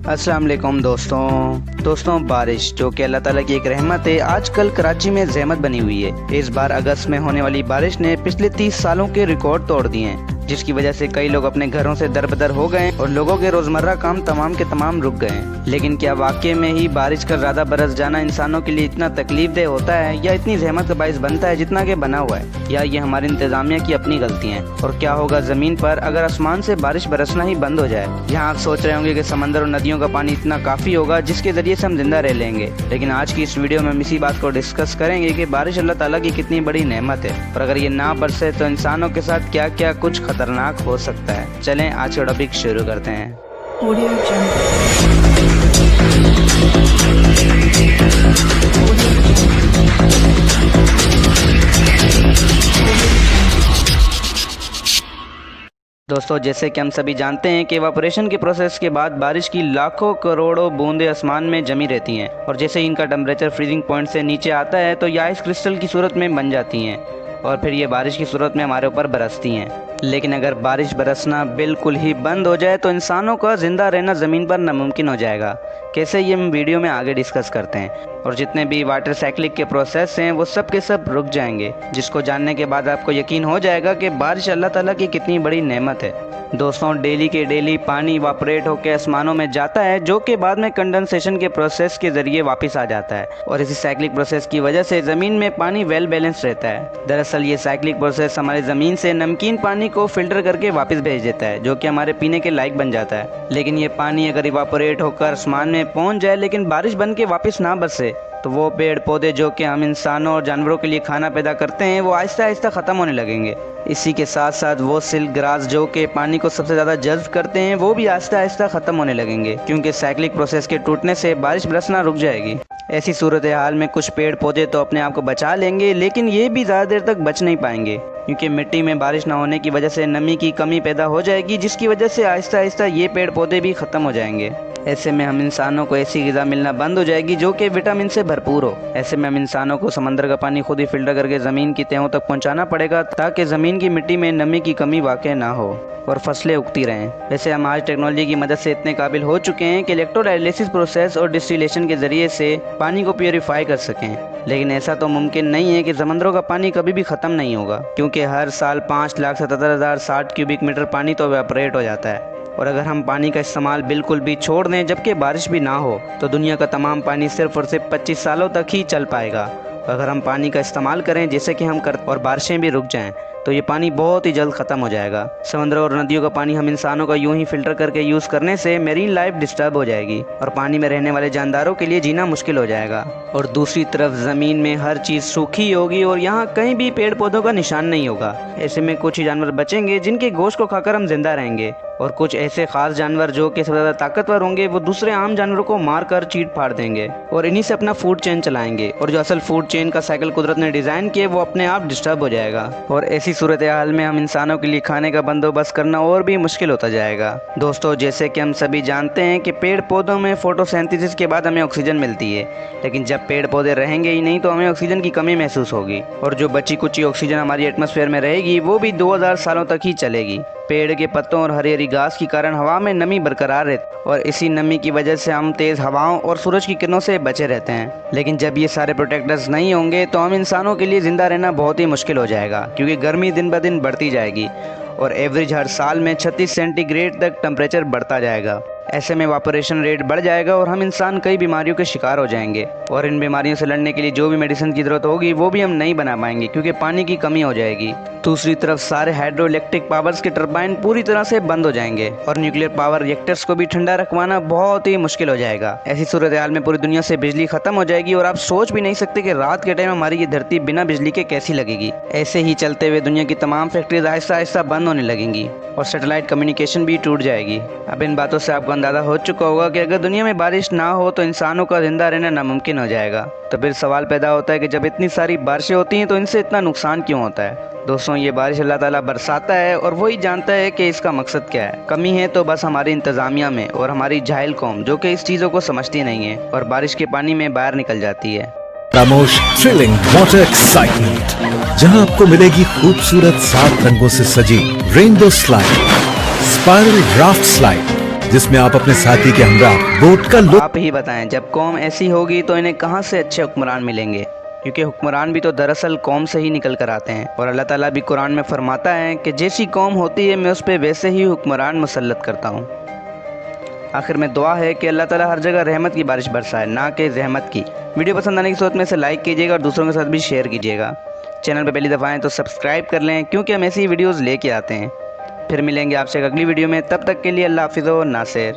अस्सलाम वालेकुम दोस्तों बारिश जो कि अल्लाह ताला की एक रहमत है आजकल कराची में ज़हमत बनी हुई है। इस बार अगस्त में होने वाली बारिश ने पिछले 30 सालों के रिकॉर्ड तोड़ दिए हैं, जिसकी वजह से कई लोग अपने घरों से दरबदर हो गए और लोगों के रोजमर्रा काम तमाम के तमाम रुक गए। लेकिन क्या वाकई में ही बारिश का ज़्यादा बरस जाना इंसानों के लिए इतना तकलीफदेह होता है या इतनी जहमत का बाइस बनता है जितना कि बना हुआ है, या ये हमारी इंतजामिया की अपनी गलतियाँ हैं? और क्या होगा ज़मीन पर अगर आसमान से बारिश बरसना ही बंद हो जाए? यहाँ आप सोच रहे होंगे कि समंदर और नदियों का पानी इतना काफ़ी होगा जिसके ज़रिए से हम जिंदा रह लेंगे, लेकिन आज की इस वीडियो में हम इसी बात को डिस्कस करेंगे कि बारिश अल्लाह ताला की कितनी बड़ी नेमत है और अगर ये ना बरसे तो इंसानों के साथ क्या क्या कुछ खतरनाक हो सकता है। चलें आज का टॉपिक शुरू करते हैं। दोस्तों जैसे कि हम सभी जानते हैं कि इवापोरेशन के प्रोसेस के बाद बारिश की लाखों करोड़ों बूंदें आसमान में जमी रहती हैं और जैसे ही इनका टेम्परेचर फ्रीजिंग पॉइंट से नीचे आता है तो ये आइस क्रिस्टल की सूरत में बन जाती हैं और फिर ये बारिश की सूरत में हमारे ऊपर बरसती हैं। लेकिन अगर बारिश बरसना बिल्कुल ही बंद हो जाए तो इंसानों का ज़िंदा रहना ज़मीन पर नामुमकिन हो जाएगा। कैसे ये हम वीडियो में आगे डिस्कस करते हैं और जितने भी वाटर साइक्लिक के प्रोसेस हैं वो सब के सब रुक जाएंगे, जिसको जानने के बाद आपको यकीन हो जाएगा कि बारिश अल्लाह ताला की कितनी बड़ी नेमत है। दोस्तों डेली के डेली पानी इवापोरेट होकर आसमानों में जाता है जो कि बाद में कंडेंसेशन के प्रोसेस के ज़रिए वापस आ जाता है और इसी साइक्लिक प्रोसेस की वजह से ज़मीन में पानी वेल बैलेंस रहता है। दरअसल ये साइक्लिक प्रोसेस हमारे ज़मीन से नमकीन पानी को फिल्टर करके वापस भेज देता है जो कि हमारे पीने के लायक बन जाता है। लेकिन ये पानी अगर इवापोरेट होकर आसमान में पहुंच जाए लेकिन बारिश बन के वापस ना बरसे तो वो पेड़ पौधे जो कि हम इंसानों और जानवरों के लिए खाना पैदा करते हैं वो आहिस्ता आहिस्ता ख़त्म होने लगेंगे। इसी के साथ साथ वो सिल्क ग्रास जो कि पानी को सबसे ज़्यादा जज्ब करते हैं वो भी आहिस्ता आहिस्ता ख़त्म होने लगेंगे, क्योंकि साइक्लिक प्रोसेस के टूटने से बारिश बरसना रुक जाएगी। ऐसी सूरत हाल में कुछ पेड़ पौधे तो अपने आप को बचा लेंगे लेकिन ये भी ज़्यादा देर तक बच नहीं पाएंगे, क्योंकि मिट्टी में बारिश ना होने की वजह से नमी की कमी पैदा हो जाएगी, जिसकी वजह से आहिस्ता आहिस्ता ये पेड़ पौधे भी ख़त्म हो जाएंगे। ऐसे में हम इंसानों को ऐसी ग़िज़ा मिलना बंद हो जाएगी जो कि विटामिन से भरपूर हो। ऐसे में हम इंसानों को समंदर का पानी खुद ही फिल्टर करके ज़मीन की तहों तक पहुंचाना पड़ेगा ताकि ज़मीन की मिट्टी में नमी की कमी वाक़ई ना हो और फसलें उगती रहें। वैसे हम आज टेक्नोलॉजी की मदद से इतने काबिल हो चुके हैं कि इलेक्ट्रोडायलिसिस प्रोसेस और डिस्टिलेशन के ज़रिए से पानी को प्योरीफाई कर सकें, लेकिन ऐसा तो मुमकिन नहीं है कि समंदरों का पानी कभी भी ख़त्म नहीं होगा, क्योंकि हर साल 5,77,060 क्यूबिक मीटर पानी तो इवेपोरेट हो जाता है। और अगर हम पानी का इस्तेमाल बिल्कुल भी छोड़ दें जबकि बारिश भी ना हो तो दुनिया का तमाम पानी सिर्फ और सिर्फ 25 सालों तक ही चल पाएगा। अगर हम पानी का इस्तेमाल करें जैसे कि हम करते और बारिशें भी रुक जाएं तो ये पानी बहुत ही जल्द ख़त्म हो जाएगा। समंदरों और नदियों का पानी हम इंसानों का यूं ही फिल्टर करके यूज़ करने से मेरीन लाइफ डिस्टर्ब हो जाएगी और पानी में रहने वाले जानदारों के लिए जीना मुश्किल हो जाएगा। और दूसरी तरफ ज़मीन में हर चीज़ सूखी होगी और यहाँ कहीं भी पेड़ पौधों का निशान नहीं होगा। ऐसे में कुछ ही जानवर बचेंगे जिनके गोश्त को खाकर हम जिंदा रहेंगे और कुछ ऐसे खास जानवर जो कि सबसे ज़्यादा ताकतवर होंगे वो दूसरे आम जानवरों को मार कर चीट फाड़ देंगे और इन्हीं से अपना फूड चेन चलाएंगे और जो असल फूड चेन का साइकिल कुदरत ने डिज़ाइन किया वो अपने आप डिस्टर्ब हो जाएगा और ऐसी सूरत हाल में हम इंसानों के लिए खाने का बंदोबस्त करना और भी मुश्किल होता जाएगा। दोस्तों जैसे कि हम सभी जानते हैं कि पेड़ पौधों में फोटोसिंथेसिस के बाद हमें ऑक्सीजन मिलती है, लेकिन जब पेड़ पौधे रहेंगे ही नहीं तो हमें ऑक्सीजन की कमी महसूस होगी और जो बची कुची ऑक्सीजन हमारी एटमॉस्फेयर में रहेगी वो भी 2000 सालों तक ही चलेगी। पेड़ के पत्तों और हरी हरी घास के कारण हवा में नमी बरकरार रहती और इसी नमी की वजह से हम तेज़ हवाओं और सूरज की किरणों से बचे रहते हैं। लेकिन जब ये सारे प्रोटेक्टर्स नहीं होंगे तो हम इंसानों के लिए ज़िंदा रहना बहुत ही मुश्किल हो जाएगा, क्योंकि गर्मी दिन ब दिन बढ़ती जाएगी और एवरेज हर साल में 36 सेंटीग्रेड तक टेम्परेचर बढ़ता जाएगा। ऐसे में इवापोरेशन रेट बढ़ जाएगा और हम इंसान कई बीमारियों के शिकार हो जाएंगे और इन बीमारियों से लड़ने के लिए जो भी मेडिसिन की ज़रूरत होगी वो भी हम नहीं बना पाएंगे, क्योंकि पानी की कमी हो जाएगी। दूसरी तरफ सारे हाइड्रो इलेक्ट्रिक पावर्स के टरबाइन पूरी तरह से बंद हो जाएंगे और न्यूक्लियर पावर रिएक्टर्स को भी ठंडा रखवाना बहुत ही मुश्किल हो जाएगा। ऐसी सूरत हाल में पूरी दुनिया से बिजली खत्म हो जाएगी और आप सोच भी नहीं सकते कि रात के टाइम हमारी ये धरती बिना बिजली के कैसी लगेगी। ऐसे ही चलते हुए दुनिया की तमाम फैक्ट्रीज आहिस्ता आहिस्ता बंद होने लगेंगी और सैटेलाइट कम्युनिकेशन भी टूट जाएगी। अब इन बातों से आपको अंदाज़ा हो चुका होगा कि अगर दुनिया में बारिश ना हो तो इंसानों का जिंदा रहना नामुमकिन हो जाएगा। तो फिर सवाल पैदा होता है कि जब इतनी सारी बारिशें होती हैं तो इनसे इतना नुकसान क्यों होता है? दोस्तों ये बारिश अल्लाह ताला बरसाता है और वही जानता है कि इसका मकसद क्या है। कमी है तो बस हमारी इंतज़ामिया में और हमारी जाहिल कौम जो कि इस चीज़ों को समझती नहीं है और बारिश के पानी में बाहर निकल जाती है। खामोश थ्रिलिंग वाटर एक्साइटमेंट, जहां आपको मिलेगी खूबसूरत 7 रंगों से सजी rainbow slide, spiral raft slide, जिसमें आप अपने साथी के हमरा वोट का लुत्फ आप ही बताएं, जब कौम ऐसी होगी तो इन्हें कहां से अच्छे हुक्मरान मिलेंगे, क्योंकि हुक्मरान भी तो दरअसल कौम से ही निकल कर आते हैं। और अल्लाह ताला भी कुरान में फरमाता है कि जैसी कौम होती है मैं उस पर वैसे ही हुक्मरान मुसल्लत करता हूँ। आखिर में दुआ है कि अल्लाह ताला हर जगह रहमत की बारिश बरसाए, ना कि जहमत की। वीडियो पसंद आने की सूरत में से लाइक कीजिएगा और दूसरों के साथ भी शेयर कीजिएगा। चैनल पर पहली दफ़ा आएँ तो सब्सक्राइब कर लें, क्योंकि हम ऐसी वीडियोज़ लेके आते हैं। फिर मिलेंगे आपसे एक अगली वीडियो में, तब तक के लिए अल्लाह हाफिज़ व नासिर।